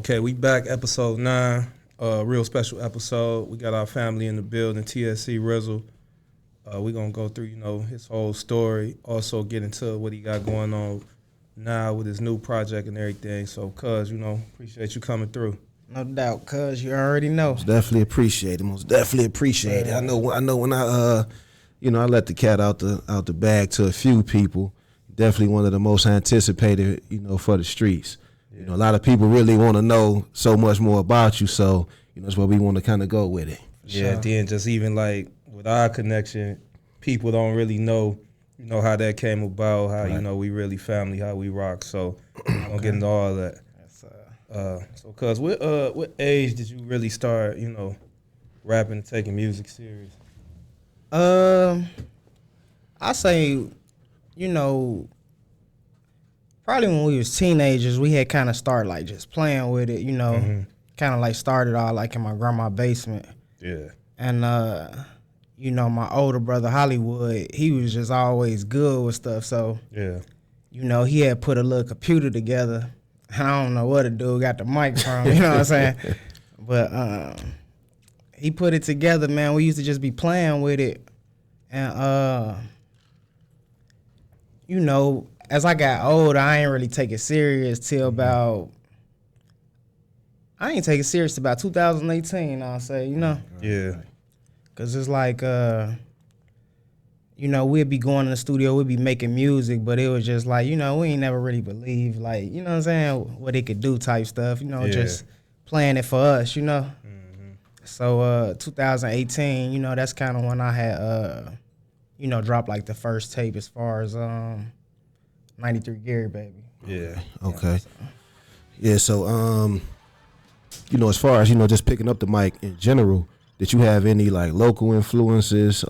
Okay, we back, episode 9, real special episode. We got our family in the building, TSE Rizzle. We're going to go through, his whole story, also get into what he got going on now with his new project and everything. So, cuz, appreciate you coming through. No doubt, cuz you already know. Most definitely appreciate it. I know when I let the cat out the bag to a few people. Definitely one of the most anticipated, for the streets. Yeah. A lot of people really want to know so much more about you, so that's where we want to kind of go with it. Yeah, Sure. then just even like with our connection, people don't really know, how that came about, how, Right. We really family, how we rock. So I'm going to get into all that. So, cuz, what age did you really start, rapping and taking music serious? I say, probably when we was teenagers, we had kind of started like just playing with it, kind of like started all like in my grandma's basement. Yeah. And, my older brother, Hollywood, he was just always good with stuff. So, Yeah. he had put a little computer together. I don't know what the dude got the mic from, you know what I'm saying? But he put it together, man. We used to just be playing with it. And, as I got older, I ain't really take it serious till about, I ain't take it serious till about 2018, I'll say, Yeah. Because it's like, we'd be going in the studio, we'd be making music, but it was just like, we ain't never really believed, like, what I'm saying, what it could do type stuff, just playing it for us, Mm-hmm. So 2018, that's kind of when I had, dropped like the first tape as far as 93 Gary, baby. Yeah. Okay. Yeah. So, as far as just picking up the mic in general, did you have any like local influences?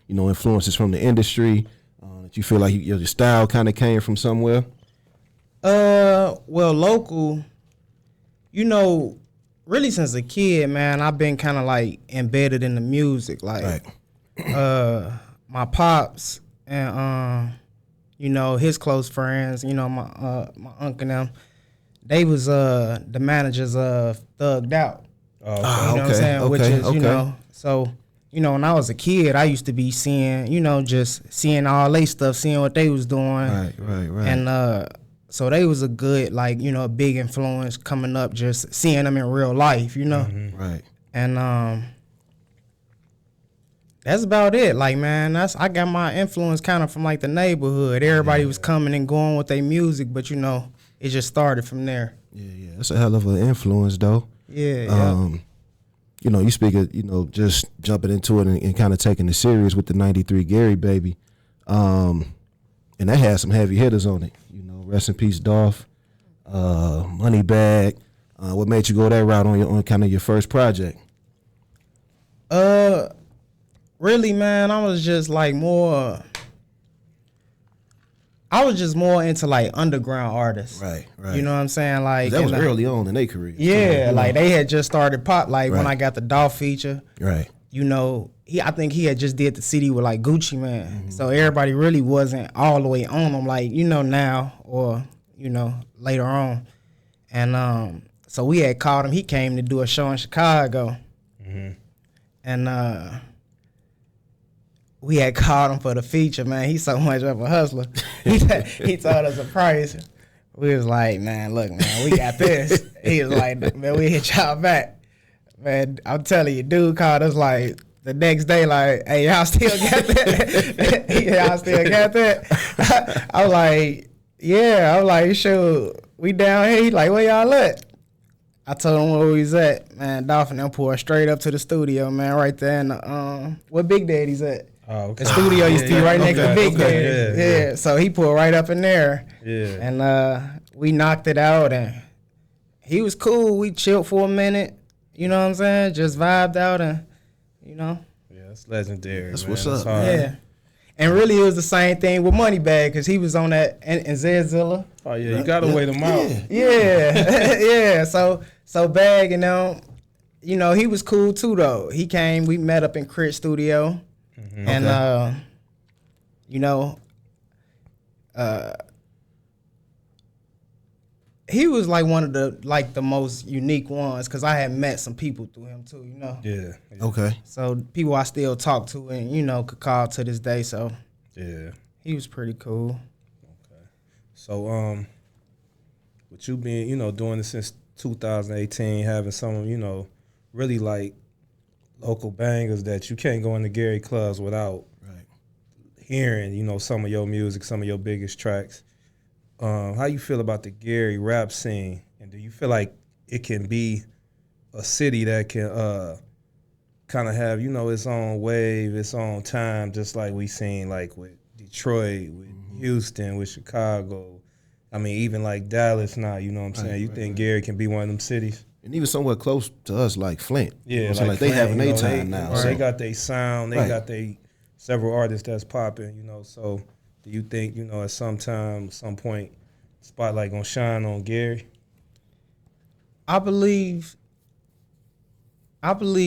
Influences from the industry that you feel like your style kind of came from somewhere? Well, local, really since a kid, man, I've been kind of like embedded in the music. Like, Right. My pops and his close friends, my uncle and them, they was the managers of Thugged Out. Oh, okay. You know what I'm saying? Which is, so, when I was a kid, I used to be seeing, just seeing all they stuff, seeing what they was doing. Right. And so they was a good, like, a big influence coming up, just seeing them in real life, Mm-hmm. Right. And that's about it. Like, man, I got my influence kind of from like the neighborhood. Everybody was coming and going with their music, but it just started from there. Yeah. That's a hell of an influence, though. Yeah. You speak of, just jumping into it and kind of taking it serious with the 93 Gary, baby. And that had some heavy hitters on it. Rest in peace, Dolph, Moneybag. What made you go that route on kind of your first project? Really, man, I was just more into like underground artists. Right. You know what I'm saying? Like That was early on in their career. Yeah, like they had just started pop. Like when Right. I got the Dolph feature. Right. I think he had just did the CD with like Gucci Man. Mm-hmm. So everybody really wasn't all the way on him like, now or, later on. And so we had called him. He came to do a show in Chicago. Mm-hmm. And we had called him for the feature, man. He's so much of a hustler. He told us a price. We was like, man, look, man, we got this. He was like, man, we hit y'all back. Man, I'm telling you, dude called us like the next day, like, hey, y'all still got that? Y'all still got that? I was like, yeah. I was like, sure, we down here. He like, where y'all at? I told him where we was at. Man, Dolphin them pulled straight up to the studio, man, right there in the, where Big Daddy's at. Oh, okay. The studio used to be right next to Big okay, Daddy's. yeah. Yeah, so he pulled right up in there. Yeah. And we knocked it out, and he was cool. We chilled for a minute. You know what I'm saying? Just vibed out, and Yeah, that's legendary. That's man. what's That's up. hard. yeah. And really, it was the same thing with Moneybag, because he was on that in Zedzilla. Oh yeah, you gotta wait them out. Yeah, yeah. So Bag, he was cool too though. He came. We met up in Crit Studio, and he was like one of the most unique ones because I had met some people through him too, you know. Yeah. Okay. So people I still talk to and you know could call to this day. So Yeah. he was pretty cool. So with you being, you know, doing this since 2018, having some, you know, really like local bangers that you can't go into Gary clubs without Right. hearing, you know, some of your music, some of your biggest tracks. How you feel about the Gary rap scene, and do you feel like it can be a city that can kind of have, you know, its own wave, its own time, just like we seen like with Detroit, with Houston, with Chicago. I mean, even like Dallas now, you know what I'm saying? You think Gary can be one of them cities? And even somewhere close to us, like Flint. Yeah, You know what I'm saying? Like they Flint, having you their know, time now. They So. got their sound, they Right. got their several artists that's popping, you know. So do you think, you know, at some time, some point, spotlight gonna shine on Gary? I believe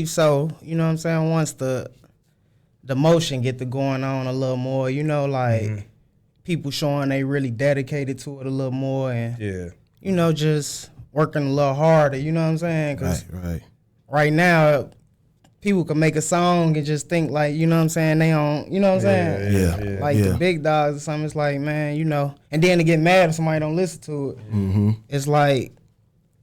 so. You know what I'm saying? Once the motion get to going on a little more, you know, like people showing they really dedicated to it a little more and, Yeah. you know, just working a little harder, you know what I'm saying? 'Cause Right. right now, people can make a song and just think like, you know what I'm saying, they on, you know what I'm saying? Yeah. Like the big dogs or something, it's like, man, you know, and then to get mad if somebody don't listen to it. Mm-hmm. It's like,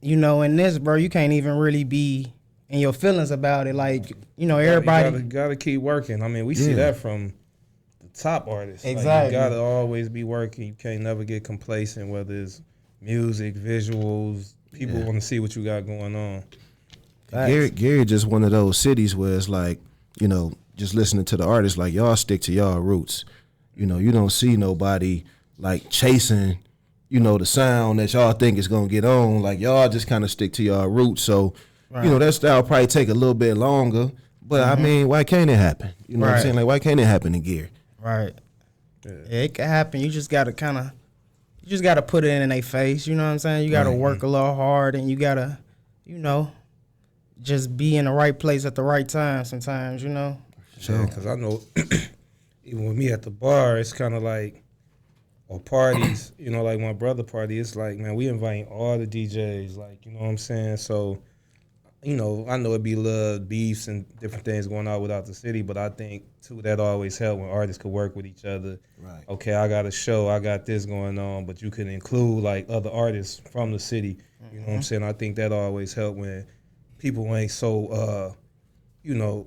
you know, in this, bro, you can't even really be in your feelings about it. Like, you know, everybody. You gotta keep working. I mean, we see that from the top artists. Like, Exactly. you gotta always be working. You can't never get complacent, whether it's music, visuals. People want to see what you got going on. Gary just one of those cities where it's like, you know, just listening to the artists, like y'all stick to y'all roots. You know, you don't see nobody like chasing, you know, the sound that y'all think is gonna get on. Like y'all just kind of stick to y'all roots. So, you know, that style probably take a little bit longer. But I mean, why can't it happen? You know what I'm saying? Like, why can't it happen in Gary? Right. Yeah, it can happen. You just gotta put it in their face. You know what I'm saying? You gotta work a little hard, and you gotta, you know, just be in the right place at the right time. Sometimes, you know. Yeah, because I know even with me at the bar, it's kind of like, or parties, you know, like my brother party, it's like, man, we invite all the DJs, like, you know what I'm saying? So, you know, I know it'd be little beefs and different things going on without the city, but I think, too, that always helped when artists could work with each other. Right. Okay, I got a show, I got this going on, but you can include, like, other artists from the city. You know what I'm saying? I think that always helped when people ain't so, you know,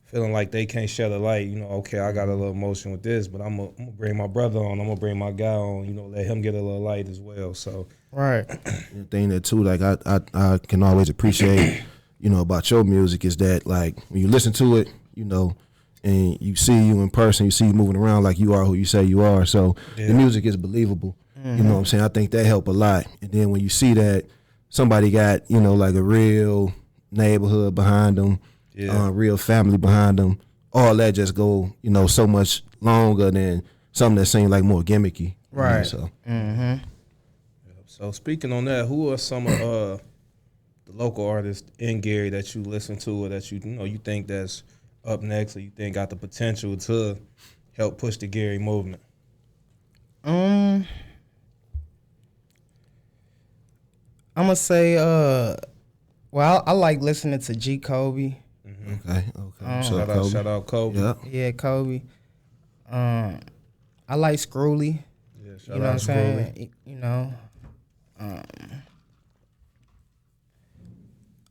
feeling like they can't share the light. You know, okay, I got a little emotion with this, but I'm gonna bring my brother on. I'm gonna bring my guy on. You know, let him get a little light as well. So, right. The thing that too, like I can always appreciate, you know, about your music is that like when you listen to it, you know, and you see you in person, you see you moving around like you are who you say you are. So the music is believable. You know what I'm saying? I think that helped a lot. And then when you see that somebody got, you know, like a real neighborhood behind them, real family behind them, all that just go, you know, so much longer than something that seems like more gimmicky. Right. You know, so. So speaking on that, who are some of the local artists in Gary that you listen to, or that you know you think that's up next, or you think got the potential to help push the Gary movement? I'm gonna say, well, I like listening to G. Kobe. Okay. So Shout out Kobe. Yeah. Yeah, Kobe. I like Screwly. Yeah, You shout know what out I'm Scrooge. saying? You know.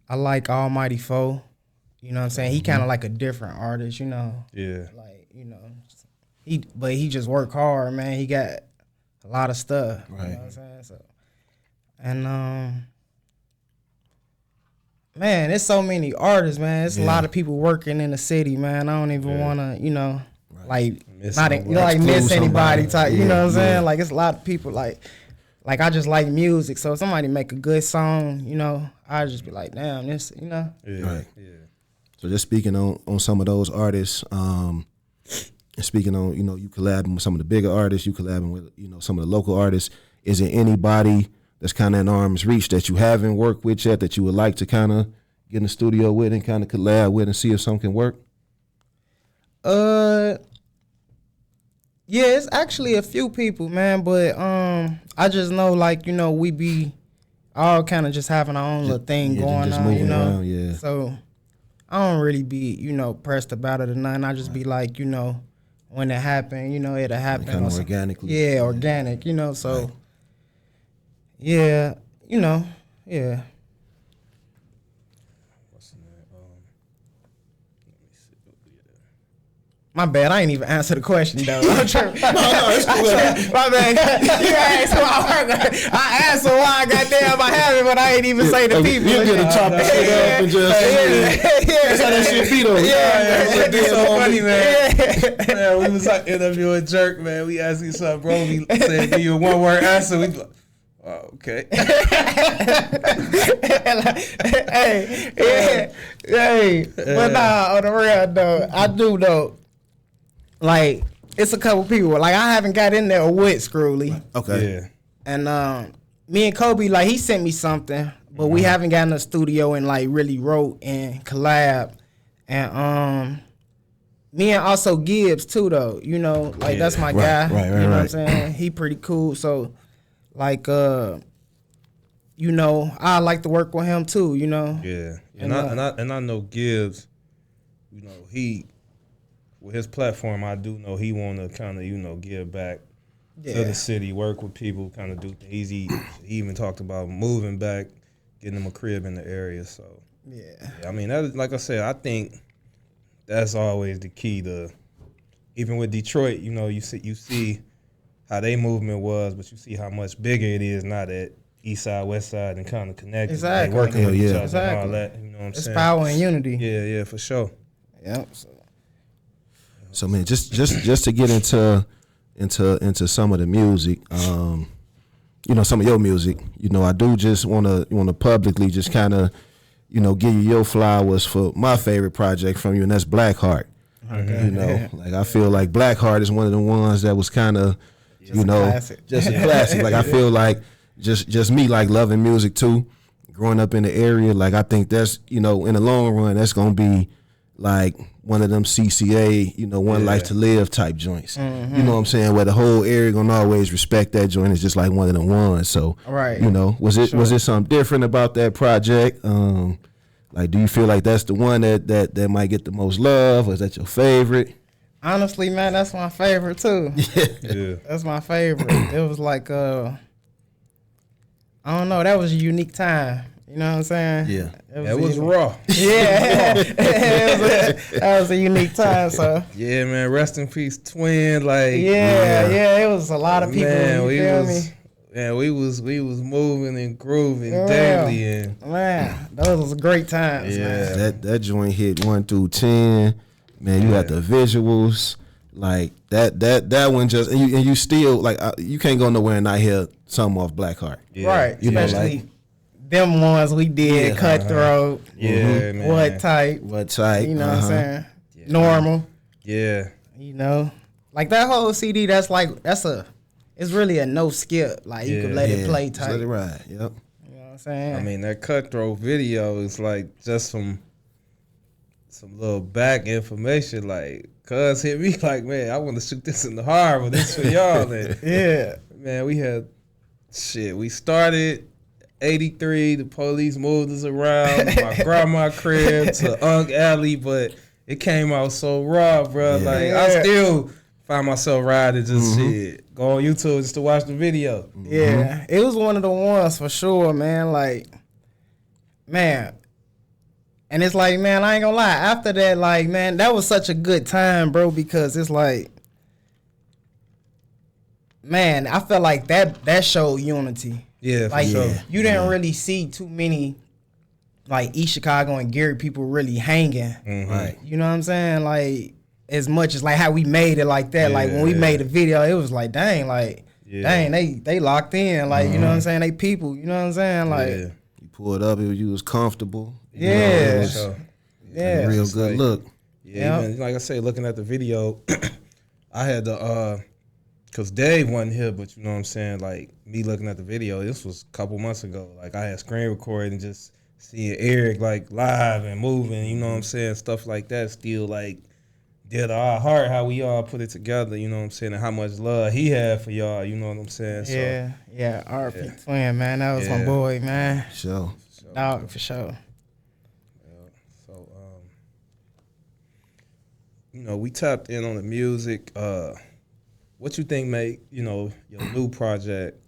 I like Almighty Foe. You know what I'm saying? He kind of like a different artist, you know. Yeah. Like, you know, he just work hard, man. He got a lot of stuff. Right. You know what I'm saying? So, and man, there's so many artists, man. There's a lot of people working in the city, man. I don't even want to, you know, like Miss not nobody. you know, like miss Exclude anybody somebody. type. You know what I'm saying? Yeah. Like it's a lot of people like I just like music. So if somebody make a good song, you know, I just be like, damn, this, you know. Yeah. Right. Yeah. So just speaking on some of those artists, and speaking on, you know, you collabing with some of the bigger artists, you collabing with, you know, some of the local artists. Is there anybody that's kind of in arm's reach that you haven't worked with yet that you would like to kind of get in the studio with and kind of collab with and see if something can work? Yeah, it's actually a few people, man, but I just know, like, you know, we be all kind of just having our own little thing going just on, moving you know. around, yeah. So I don't really be, pressed about it or nothing. I just be like, when it happen, it'll happen. Kind of organically. Yeah, organic, so Right. yeah, yeah. What's the name? Let me see. My bad, I ain't even answer the question though. I'm tripping. it's cool. My bad. You asked why I answered why goddamn I have it, but I ain't even say the people. You get to chop the shit up and just that's how that shit be though. Yeah, That's so funny, man. Yeah. Man, we was like interviewing Jerk, man. We asked him something, bro. We said, give you a one word answer. We like, oh, okay. Hey, but nah, on the real though, I do though. Like, it's a couple people. Like, I haven't got in there with Screwly. Okay. Yeah. And me and Kobe, like, he sent me something, but we haven't gotten in the studio and like really wrote and collab. And me and also Gibbs too though. That's my guy. Right, you know what I'm saying? He pretty cool. So like I like to work with him too, Yeah. And I know Gibbs, he with his platform, I do know he want to kind of, give back to the city, work with people, kind of do things. He even talked about moving back, getting him a crib in the area. So, yeah. I mean, that is, like I said, I think that's always the key to, even with Detroit, you see how they movement was, but you see how much bigger it is now that East Side, West Side, and kind of connected, Exactly. like working with each other Exactly. and all that. You know what I'm It's saying? power and unity. Yeah, for sure. Yep. So man, just to get into some of the music, some of your music, I do just want to publicly just kind of, give you your flowers for my favorite project from you, and that's Blackheart. Okay. Like I feel like Blackheart is one of the ones that was kind of, classic. just a classic. Like I feel like just me like loving music too, growing up in the area. Like I think that's in the long run that's gonna be like one of them CCA, one life to live type joints. Mm-hmm. You know what I'm saying? Where the whole area gonna always respect that joint. It's just like one of them ones. So Right. was it something different about that project? Like, do you feel like that's the one that might get the most love, or is that your favorite? Honestly, man, that's my favorite too. Yeah. That's my favorite. It was like I don't know, that was a unique time. You know what I'm saying? Yeah. It was raw. Yeah. That was a unique time. So Yeah, man. Rest in peace, Twin. Like, yeah, it was a lot of people. man, you feel me? we was moving and grooving Yeah. daily, and Man, those was great times, man. That joint hit 1 through 10. Man, you got the visuals. Like that one just and you still like you can't go nowhere and not hear something off Blackheart. yeah. Right. You know, Especially like- them ones we did, Yeah, Cutthroat, Yeah, man. What Type, What type? you know what I'm saying? Normal, Yeah. Like that whole CD, it's really a no skip. Like you could let it play Just tight. let it ride. Yep. You know what I'm saying? I mean, that Cutthroat video is like just some little back information. Like, cuz hit me like, man, I want to shoot this in the harbor. This for y'all. And, Yeah. man, we started 83. The police moved us around my grandma crib to Unk Alley, but it came out so raw, bro. Yeah. Like, I still find myself riding just shit. Go on YouTube just to watch the video. Yeah, it was one of the ones for sure, man. Like, man, and it's like, man, I ain't gonna lie. After that, like, man, that was such a good time, bro, because it's like, man, I felt like that showed unity. Yeah, for Like, sure. you didn't really see too many, like, East Chicago and Gary people really hanging. Right. You know what I'm saying? Like, as much as like how we made it like that. Like when we made the video, it was like, dang, they locked in. Like, you know what I'm saying? They people, you know what I'm saying? Like, Yeah. You pulled up, you was comfortable. You know, Yeah. it was So, yeah. a real It's good like- look. yeah, Yep. even, like I say, looking at the video, I had to, cause Dave wasn't here, but you know what I'm saying? Like me looking at the video, this was a couple months ago. Like I had screen recorded and just seeing Eric like live and moving, you know what I'm saying? Stuff like that still like did our heart, how we all put it together, you know what I'm saying, and how much love he had for y'all, you know what I'm saying? So, Yeah, RP Twin, man. That was my Yeah. boy, man. So Dog, for sure. yeah. So, you know, we tapped in on the music. What you think make, you know, your new project,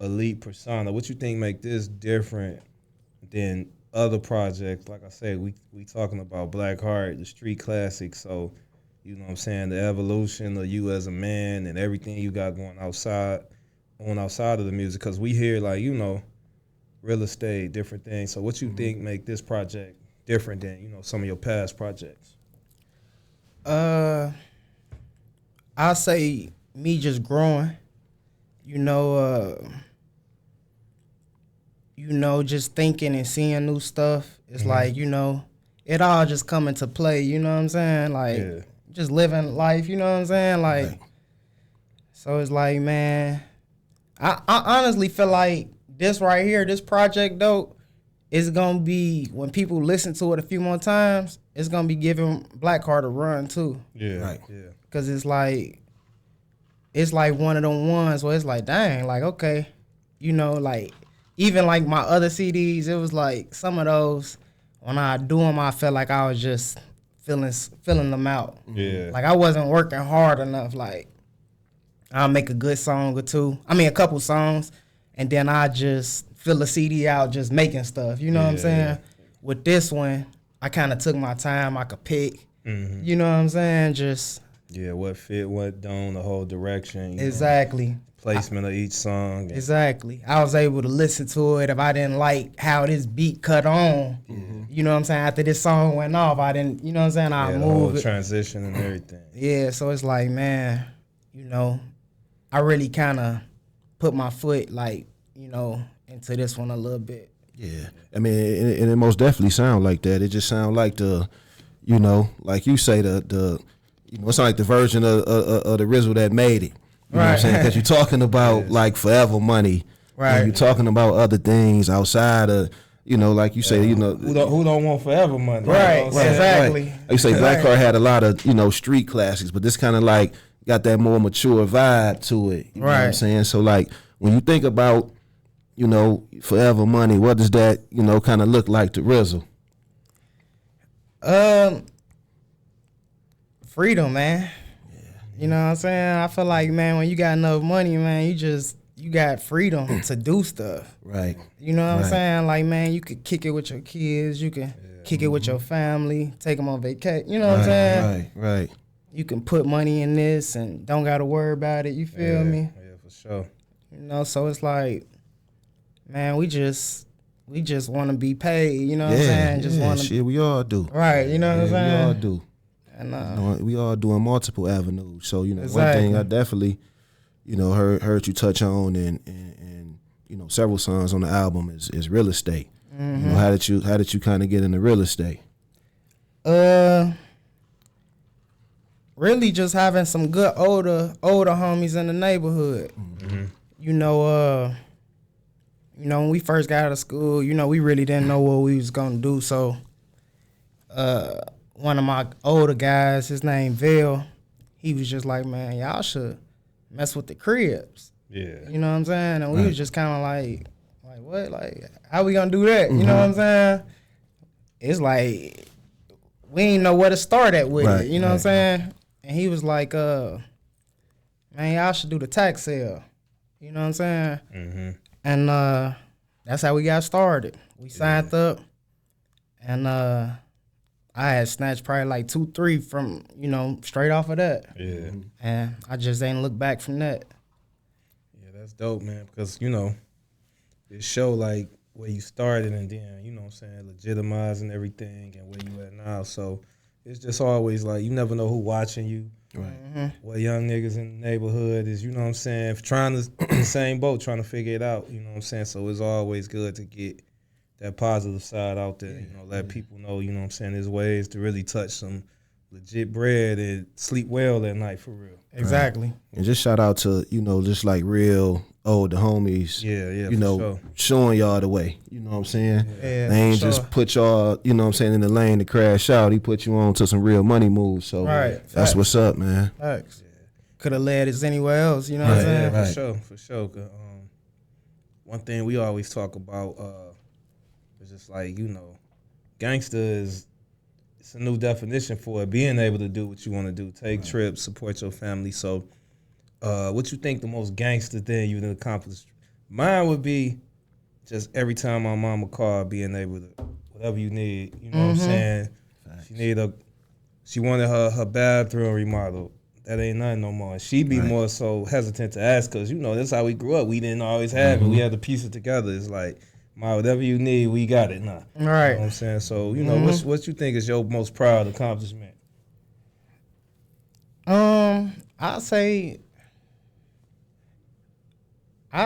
Elite Persona, what you think make this different than other projects? Like I said, we talking about Black Heart, the street classic. So, you know what I'm saying, the evolution of you as a man and everything you got going outside of the music. Because we hear, like, you know, real estate, different things. So what you think make this project different than, you know, some of your past projects? I'll say me just growing, you know, just thinking and seeing new stuff. It's like, you know, it all just come into play, you know what I'm saying? Like, just living life, you know what I'm saying? Like, so it's like, man, I honestly feel like this right here, this project, though, is going to be, when people listen to it a few more times, it's going to be giving Black Heart a run, too. Yeah. Right. Yeah. Because it's like one of them ones where it's like, dang, like, okay, you know, like, even like my other CDs, it was like some of those, when I do them, I felt like I was just filling them out. Yeah. Like, I wasn't working hard enough. Like, I'll make a good song or two. I mean, a couple songs, and then I just fill the CD out just making stuff. You know what I'm saying? Yeah. With this one, I kind of took my time. I could pick. Mm-hmm. You know what I'm saying? Just Yeah, what fit, what don't, the whole direction. You exactly. know, placement of each song. And, Exactly. I was able to listen to it. If I didn't like how this beat cut on, you know what I'm saying? After this song went off, I didn't, you know what I'm saying? I the whole move it. transition and everything. Yeah, so it's like, man, you know, I really kind of put my foot, like, you know, into this one a little bit. yeah, I mean, and it most definitely sound like that. It just sound like the, you know, like you say the you know, it's like the version of the Rizzle that made it. You know what I'm saying? Because you're talking about like forever money. Right. And you're talking about other things outside of, you know, like you say, you know. Who don't want forever money? Right, You know what I'm saying? exactly. Like you say, Black Heart had a lot of, you know, street classics, but this kind of like got that more mature vibe to it. You know what I'm Right. saying? So like when you think about, you know, forever money, what does that, you know, kind of look like to Rizzle? Freedom, man. You know what I'm saying? I feel like, man, when you got enough money, man, you got freedom to do stuff. Right. You know what I'm Right. saying? Like, man, you could kick it with your kids. You can kick it with your family, take them on vacation. You know what I'm saying? Right. You can put money in this and don't got to worry about it. You feel me? Yeah, for sure. You know, so it's like, man, we just want to be paid. You know what I'm saying? Just want to, shit, we all do. right? You know what I'm saying? We all do. And You know, we all doing multiple avenues. So, you know, Exactly. one thing I definitely, you know, heard you touch on and you know, several songs on the album is real estate. You know, how did you kind of get into real estate? Really just having some good older homies in the neighborhood. You know, when we first got out of school, you know, we really didn't know what we was gonna do. So, one of my older guys, his name Vail, he was just like, man, y'all should mess with the cribs. Yeah. You know what I'm saying? And we was just kind of like what? Like, how we gonna do that? You know what I'm saying? It's like, we ain't know where to start at with it. You know what I'm saying? And he was like, man, y'all should do the tax sale. You know what I'm saying? Mm-hmm. And that's how we got started. We signed up, and I had snatched probably like 2-3 from, you know, straight off of that. Yeah. And I just ain't look back from that. Yeah, that's dope, man. Because, you know, it show like where you started and then, you know what I'm saying, legitimizing everything and where you at now. So it's just always like, you never know who watching you. Right. What young niggas in the neighborhood is, you know what I'm saying, trying to in the same boat, trying to figure it out, you know what I'm saying? So it's always good to get that positive side out there, you know, let people know, you know what I'm saying, there's ways to really touch some legit bread and sleep well that night for real. Exactly. And just shout out to, you know, just like real older homies, Yeah, you for know, sure. showing y'all the way. You know what I'm saying? Yeah, They ain't for just sure. put y'all, you know what I'm saying, in the lane to crash out. He put you on to some real money moves. So Right. that's Facts. what's up, man. Facts. Could have led us anywhere else, you know what I'm Right. saying? Yeah, Right. for sure. 'Cause, one thing we always talk about is just like, gangster is it's a new definition for it, being able to do what you want to do, take trips, support your family. So, what you think the most gangster thing you've accomplished? Mine would be just every time my mama called, being able to whatever you need. You know what I'm saying? She wanted her bathroom remodeled. That ain't nothing no more. She be more so hesitant to ask because that's how we grew up. We didn't always have it. We had to piece it together. It's like, Ma, whatever you need, we got it now. You know what Right. I'm saying? So what you think is your most proud accomplishment? I'd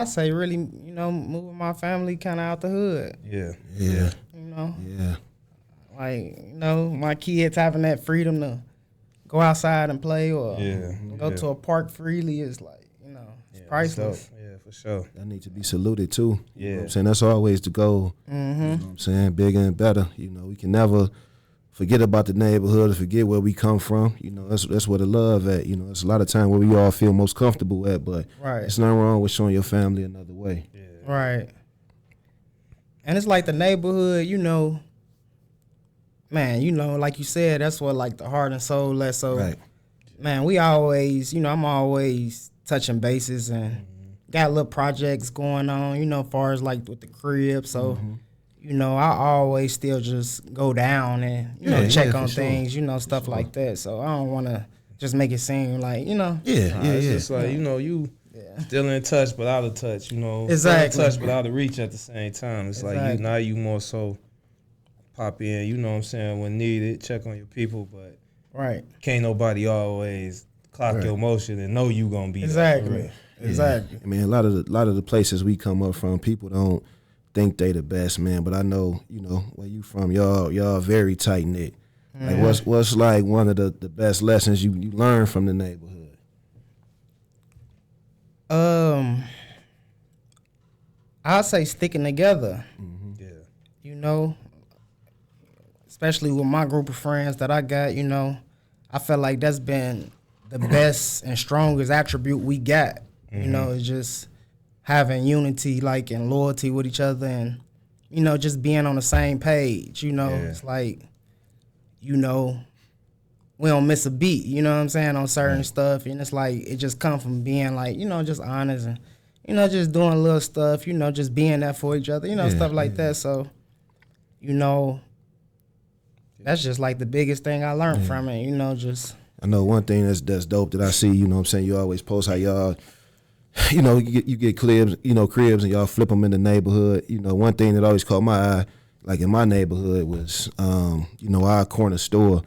say really, moving my family kind of out the hood. Yeah. Yeah. You know, Yeah. my kids having that freedom to go outside and play or go Yeah. to a park freely is like, it's priceless. Yeah, for sure. That need to be saluted too. You know Yeah. what I'm saying? That's always the goal. You know what I'm saying? Bigger and better. We can never forget about the neighborhood or forget where we come from. That's where the love at. It's a lot of time where we all feel most comfortable at, but Right. it's nothing wrong with showing your family another way. Right. And it's like the neighborhood, man, like you said, that's what like the heart and soul lets. So, Right. man, we always, I'm always touching bases and got little projects going on, as far as like with the crib. So, I always still just go down and, check for on sure. things, stuff like that. So I don't want to just make it seem like, It's just like, you still in touch but out of touch, Exactly. Still in touch but out of reach at the same time. It's like Exactly. now you more so pop in, you know what I'm saying, when needed, check on your people, but Right. can't nobody always clock your motion and know you gonna be there for real. Exactly. I mean, a lot of the places we come up from, people don't think they the best, man. But I know, where you from, y'all very tight knit. Like, what's like one of the best lessons you learned from the neighborhood? I'd say sticking together. Yeah. Especially with my group of friends that I got, I feel like that's been the best and strongest attribute we got. It's just having unity, like, and loyalty with each other and, just being on the same page. It's like, we don't miss a beat, you know what I'm saying, on certain stuff. And it's like, it just come from being like, just honest and, just doing little stuff, just being there for each other, stuff like that. So, that's just like the biggest thing I learned from it, just. I know one thing that's dope that I see, what I'm saying, you always post how y'all, you get cribs and y'all flip them in the neighborhood. One thing that always caught my eye, like in my neighborhood, was, our corner store,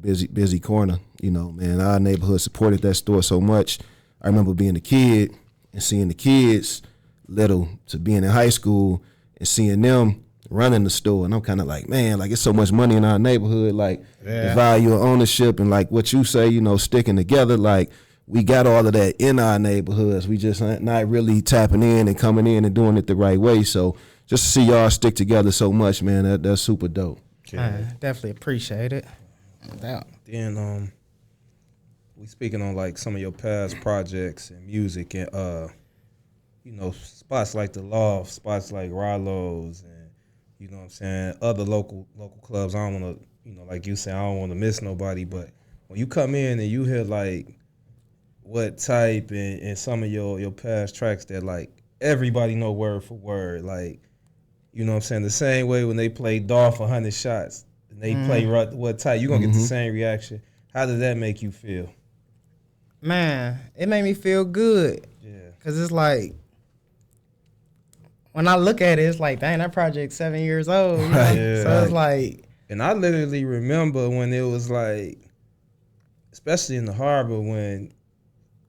busy corner, man, our neighborhood supported that store so much. I remember being a kid and seeing the kids little to being in high school and seeing them running the store, and I'm kind of like, man, like it's so much money in our neighborhood, like the value of ownership and like what you say, sticking together, like we got all of that in our neighborhoods. We just not really tapping in and coming in and doing it the right way. So just to see y'all stick together so much, man, that's super dope. Definitely appreciate it. Then we speaking on like some of your past projects and music and spots like the Loft, spots like Rollo's, and you know what I'm saying, other local clubs. I don't want to, like you said, I don't want to miss nobody. But when you come in and you hear like what type and some of your past tracks that like everybody know word for word, like, you know what I'm saying, the same way when they play Dolph 100 shots and they play what type, you gonna get the same reaction. How did that make you feel? Man, it made me feel good. Yeah. Cause it's like, when I look at it, it's like, dang, that project's 7 years old. Right. Yeah. So it's like, and I literally remember when it was like, especially in the harbor when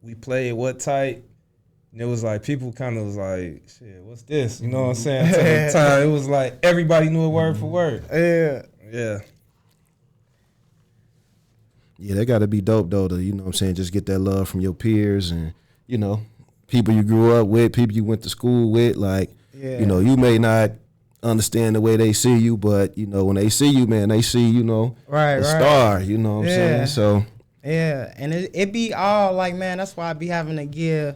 we played What Type, and it was like people kind of was like, shit, what's this? You know what I'm saying? Until the time it was like everybody knew it word for word. yeah. Yeah. Yeah, that got to be dope though to, just get that love from your peers and, people you grew up with, people you went to school with. Like, you know, you may not understand the way they see you, but you know, when they see you, man, they see, you know, a star. You know what I'm saying? So yeah, and it be all like, man, that's why I be having to give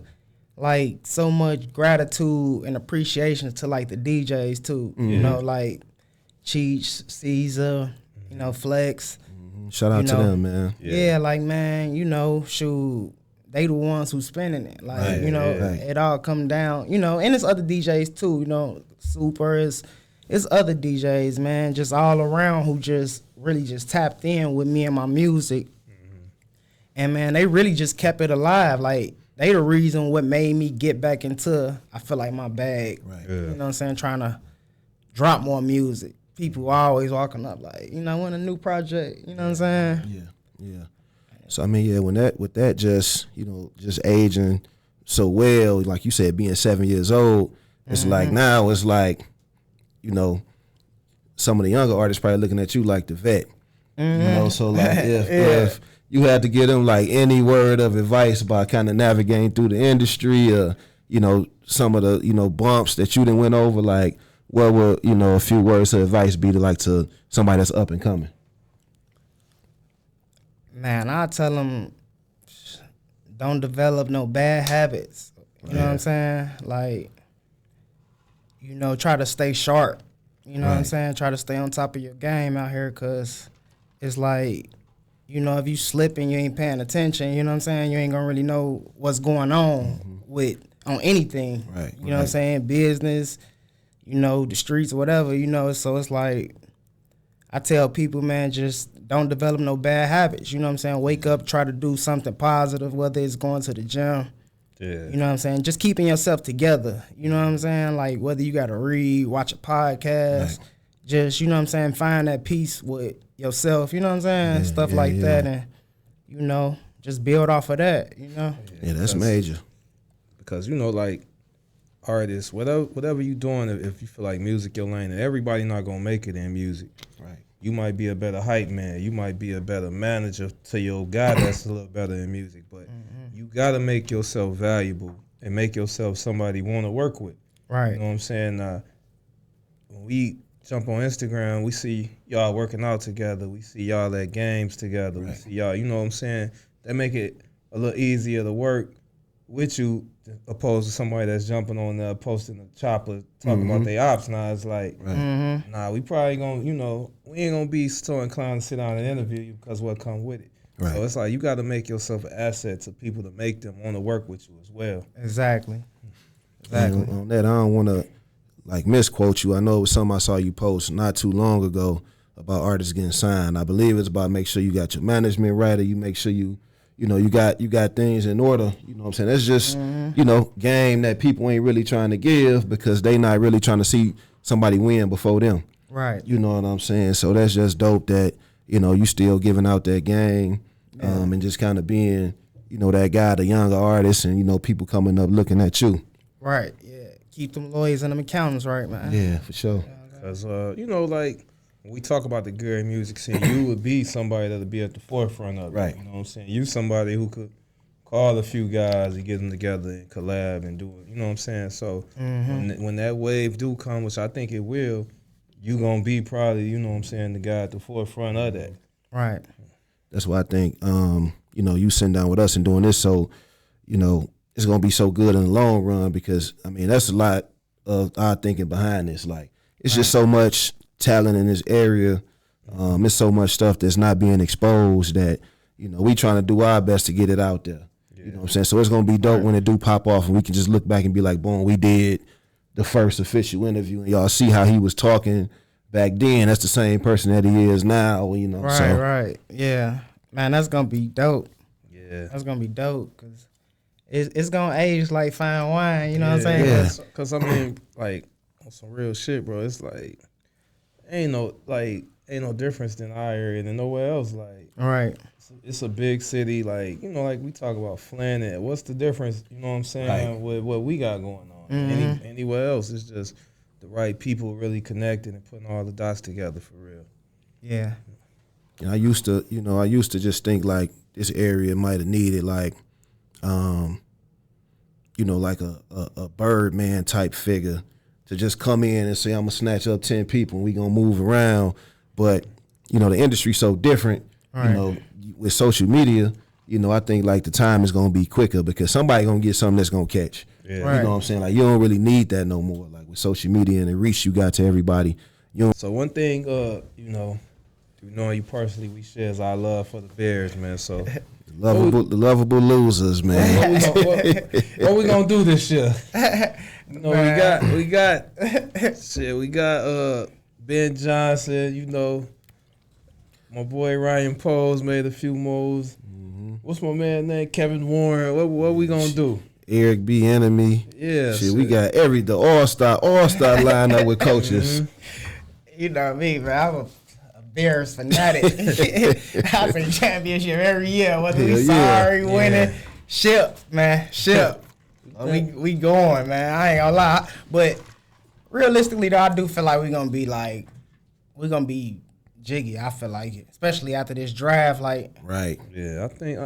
like so much gratitude and appreciation to like the DJs too. You know, like Cheech, Caesar, you know, Flex. shout out to them, man. Yeah, like, man, you know, shoot, they the ones who spinning it. Like, you know, it all come down, you know, and it's other DJs too, you know, Super is, it's other DJs, man, just all around who just really just tapped in with me and my music. And man, they really just kept it alive. Like, they the reason what made me get back into, I feel like, my bag. Right. You know what I'm saying? Trying to drop more music. People always walking up like, you know, I want a new project. You know what I'm saying? Yeah. So I mean, with that just, you know, just aging so well, like you said, being 7 years old, it's like now it's like, you know, some of the younger artists probably looking at you like the vet. You know, so like if you had to give them like any word of advice about kind of navigating through the industry, or you know, some of the, you know, bumps that you done went over, like what would, you know, a few words of advice be to somebody that's up and coming? Man, I tell them, don't develop no bad habits. You know what I'm saying? Like, you know, try to stay sharp. You know what I'm saying? Try to stay on top of your game out here, because it's like, you know, if you slip and you ain't paying attention, you know what I'm saying, you ain't gonna really know what's going on on anything. Right. You know what I'm saying? Business, you know, the streets, whatever, you know. So it's like, I tell people, man, just don't develop no bad habits. You know what I'm saying? Wake up, try to do something positive, whether it's going to the gym. Yeah. You know what I'm saying? Just keeping yourself together. You know what I'm saying? Like, whether you got to read, watch a podcast, just, you know what I'm saying, find that peace with yourself. You know what I'm saying? Stuff like that. And, you know, just build off of that, you know? Yeah, that's major. Because, you know, like, artists, whatever you doing, if you feel like music your lane, and everybody not going to make it in music. Right. You might be a better hype man. You might be a better manager to your guy that's a little better in music. But you got to make yourself valuable and make yourself somebody want to work with. Right. You know what I'm saying? When we jump on Instagram, we see y'all working out together. We see y'all at games together. We see y'all, you know what I'm saying? That make it a little easier to work with you, opposed to somebody that's jumping on there, posting a chopper, talking about their ops. Now it's like, nah, we probably gonna, you know, we ain't gonna be so inclined to sit down and interview you because what come with it. Right. So it's like, you got to make yourself an asset to people to make them want to work with you as well. Exactly. And on that, I don't want to like misquote you. I know it was something I saw you post not too long ago about artists getting signed. I believe it's about make sure you got your management right, or you make sure you know, you got things in order. You know what I'm saying? That's just, you know, game that people ain't really trying to give because they not really trying to see somebody win before them. Right. You know what I'm saying? So that's just dope that, you know, you still giving out that game, and just kind of being, you know, that guy, the younger artist, and, you know, people coming up looking at you. Right. Yeah. Keep them lawyers and them accountants right, man. Yeah, for sure. Because, you know, like, when we talk about the good music scene, you would be somebody that'll be at the forefront of it. Right. You know what I'm saying? You somebody who could call a few guys and get them together and collab and do it. You know what I'm saying? So when that wave do come, which I think it will, you going to be probably, you know what I'm saying, the guy at the forefront of that. Right. That's why I think, you know, you sitting down with us and doing this, so, you know, it's going to be so good in the long run because, I mean, that's a lot of our thinking behind this. Like, it's just so much talent in this area. There's so much stuff that's not being exposed that, you know, we trying to do our best to get it out there. You know what I'm saying? So it's going to be dope when it do pop off and we can just look back and be like, boom, we did the first official interview and y'all see how he was talking back then. That's the same person that he is now, you know. Right. Yeah. Man, that's going to be dope. Yeah. That's going to be dope because it's going to age like fine wine, you know what I'm saying? Yeah. Because, I mean, like, on some real shit, bro, it's like, ain't no difference than our area than nowhere else. Like, right. It's a big city. Like, you know, like we talk about Flint. What's the difference? You know what I'm saying? With what we got going on. Anywhere else, it's just the right people really connecting and putting all the dots together for real. Yeah. And I used to just think like this area might have needed like, like a Birdman type figure to just come in and say, I'm going to snatch up 10 people and we going to move around. But, the industry's so different, with social media, I think like the time is going to be quicker because somebody going to get something that's going to catch. Yeah. Right. You know what I'm saying? Like, you don't really need that no more. Like, with social media and the reach you got to everybody. So one thing, through knowing you personally, we share is our love for the Bears, man. So The lovable losers, man. what we gonna do this year? We got Ben Johnson. My boy Ryan Poles made a few moves. What's my man name? Kevin Warren. What we gonna do? Eric B. Enemy. Yeah, we got the all-star lineup with coaches. You know me, man. I'm a Bears fanatic. I say championship every year. Whether we sorry, winning, ship, man, ship. We going, man. I ain't gonna lie. But realistically, though, I do feel like we're gonna be jiggy. I feel like it, especially after this draft. Like, right. Yeah, I think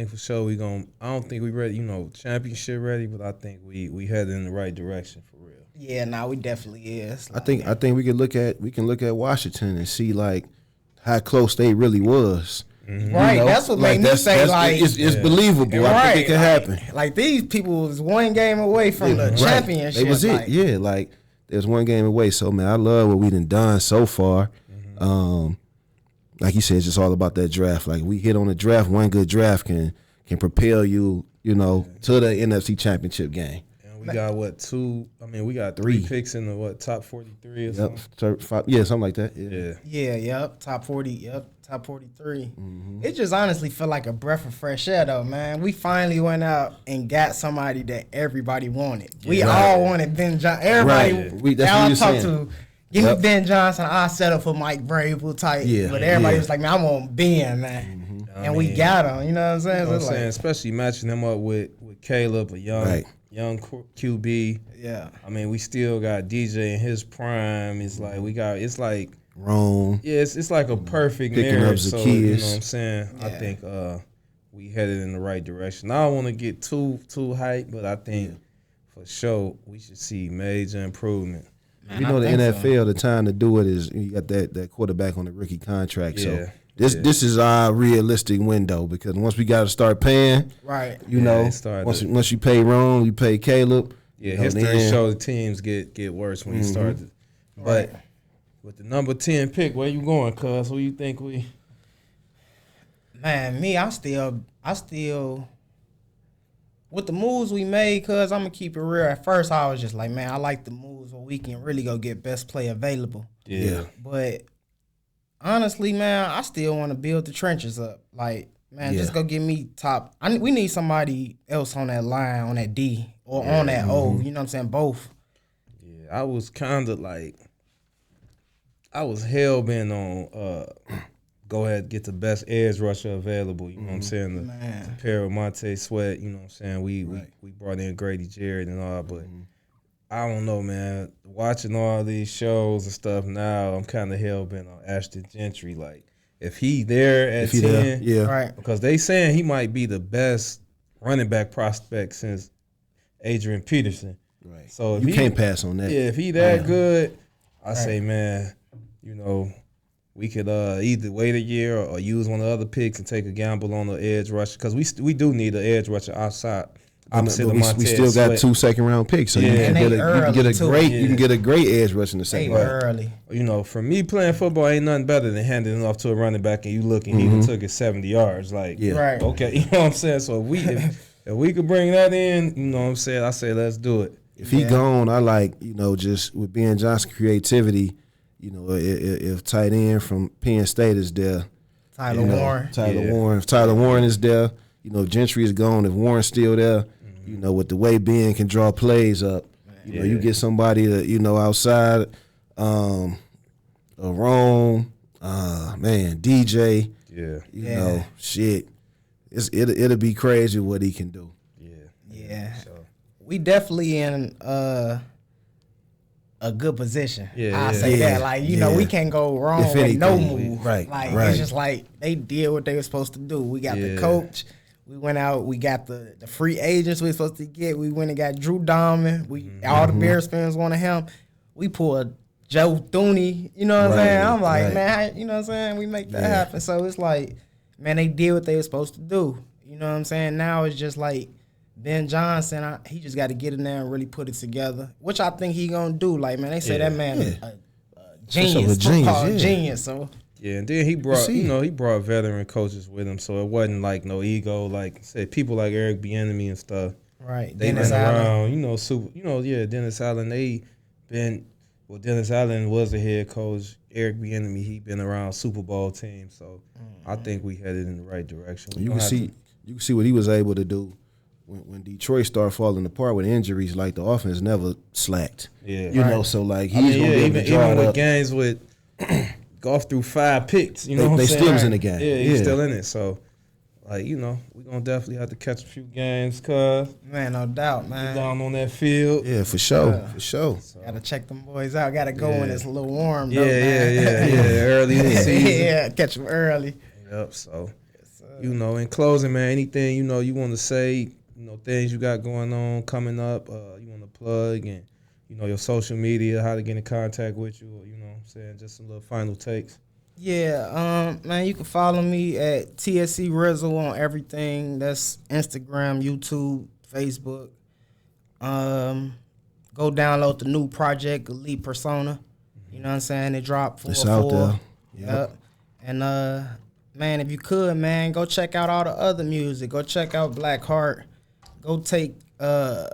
for sure we gonna. I don't think we ready. Championship ready, but I think we headed in the right direction for real. Yeah, we definitely is. Like, I think we can look at Washington and see like how close they really was. Mm-hmm. Right, that's what made me say it's believable. Right. I think it can happen. Like these people was one game away from the championship. It was it. Yeah, like there's one game away. So man, I love what we done so far. Mm-hmm. Like you said, it's just all about that draft. Like we hit on the draft, one good draft can propel you, to the NFC Championship game. We got we got three picks in the top 43 or something. Yeah, something like that. Yep. Top 40. Yep, top 43. Mm-hmm. It just honestly felt like a breath of fresh air, though, man. We finally went out and got somebody that everybody wanted. We all wanted Ben Johnson. Everybody that's what to. Give me Ben Johnson. I'll settle for Mike Vrabel type. Yeah, but everybody was like, man, I want Ben, man. Mm-hmm. We got him. You know what I'm saying? Especially matching him up with Caleb, a young QB. Yeah. I mean, we still got DJ in his prime. It's like Rome. Yeah, it's like a perfect marriage. So you know what I'm saying? Yeah. I think we headed in the right direction. I don't want to get too hyped, but I think for sure we should see major improvement. Man, the NFL, the time to do it is you got that quarterback on the rookie contract. So this is our realistic window because once we got to start paying, right? Once you pay Rome, you pay Caleb. Yeah, history shows the teams get worse when you start. But with the number 10 pick, where you going, cuz? Who you think we? Man, me, I still with the moves we made, cuz I'm gonna keep it real. At first, I was just like, man, I like the moves where we can really go get best play available. Yeah. But honestly, man, I still want to build the trenches up. Like, man, just go get me top. We need somebody else on that line, on that D, or on that O. You know what I'm saying? Both. Yeah, I was kind of like, I was hell bent on go ahead and get the best edge rusher available. You know what I'm saying? To pair with Monte Sweat. You know what I'm saying? We brought in Grady Jarrett and all, but I don't know, man. Watching all these shows and stuff now, I'm kind of hell bent on Ashton Gentry. Like, if he there at 10, right? Because they saying he might be the best running back prospect since Adrian Peterson. Right. So you can't pass on that. Yeah, if he that good, I say, man, we could either wait a year or use one of the other picks and take a gamble on the edge rusher because we do need an edge rusher outside. Opposite of Montez we still got 2 second-round picks, so you can get a great edge rush in the second round. Early. For me, playing football ain't nothing better than handing it off to a running back and you look and he took it 70 yards. Like, right. Okay, you know what I'm saying? So if we could bring that in, you know what I'm saying? I say let's do it. If he gone, I like just with Ben Johnson creativity. If tight end from Penn State is there, Tyler Warren. If Tyler Warren is there, if Gentry is gone, if Warren's still there, with the way Ben can draw plays up, you get somebody that outside, Rome, DJ, shit, it'll be crazy what he can do. Yeah. So. We definitely in a good position. I say that. Like, we can't go wrong with no move. Right. Like, it's just like they did what they were supposed to do. We got the coach. We went out. We got the free agents we were supposed to get. We went and got Drew Diamond. All the Bears fans wanted him. We pulled Joe Thuney. You know what I'm saying? I'm like, man, you know what I'm saying? We make that happen. So it's like, man, they did what they were supposed to do. You know what I'm saying? Now it's just like Ben Johnson. He just got to get in there and really put it together, which I think he gonna do. Like, man, they say that man is a genius, genius. So. Yeah, and then he brought, he brought veteran coaches with him, so it wasn't like no ego. Like I said, people like Eric Bieniemy and stuff. Right. They been around, Dennis Allen. Dennis Allen was a head coach. Eric Bieniemy, he been around Super Bowl teams, so I think we headed in the right direction. You can see what he was able to do when Detroit started falling apart with injuries. Like the offense never slacked. Yeah, so like he's gonna be able to draw even with up. games with. Golf through 5 picks, you know what I'm they saying? still was in the game. Yeah, he's still in it. So, like, we're going to definitely have to catch a few games, cuz. Man, no doubt, man. Get down on that field. Yeah, for sure. For sure. So, got to check them boys out. Got to go when it's a little warm, Yeah, though, man. Early in the season. Yeah, catch them early. Yep, so, in closing, man, anything, you want to say, things you got going on, coming up, you want to plug and, your social media, how to get in contact with you, just some little final takes. Yeah, man, you can follow me at TSE Rizzle on everything. That's Instagram, YouTube, Facebook. Go download the new project, Elite Persona. You know what I'm saying? It dropped 4/4. It's out there. Yep. And, man, if you could, man, go check out all the other music. Go check out Blackheart. Go take a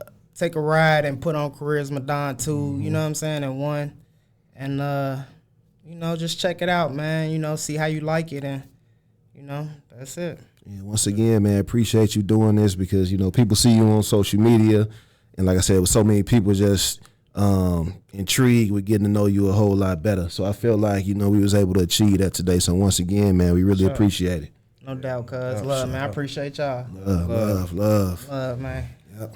ride and put on Charisma Don 2, you know what I'm saying, and 1. And, just check it out, man. See how you like it, and, that's it. Yeah, once again, man, appreciate you doing this because, people see you on social media. And like I said, with so many people just intrigued with getting to know you a whole lot better. So I feel like, we was able to achieve that today. So once again, man, we really appreciate it. No doubt, cuz. Love, man. I appreciate y'all. Love. Love, man. Yep.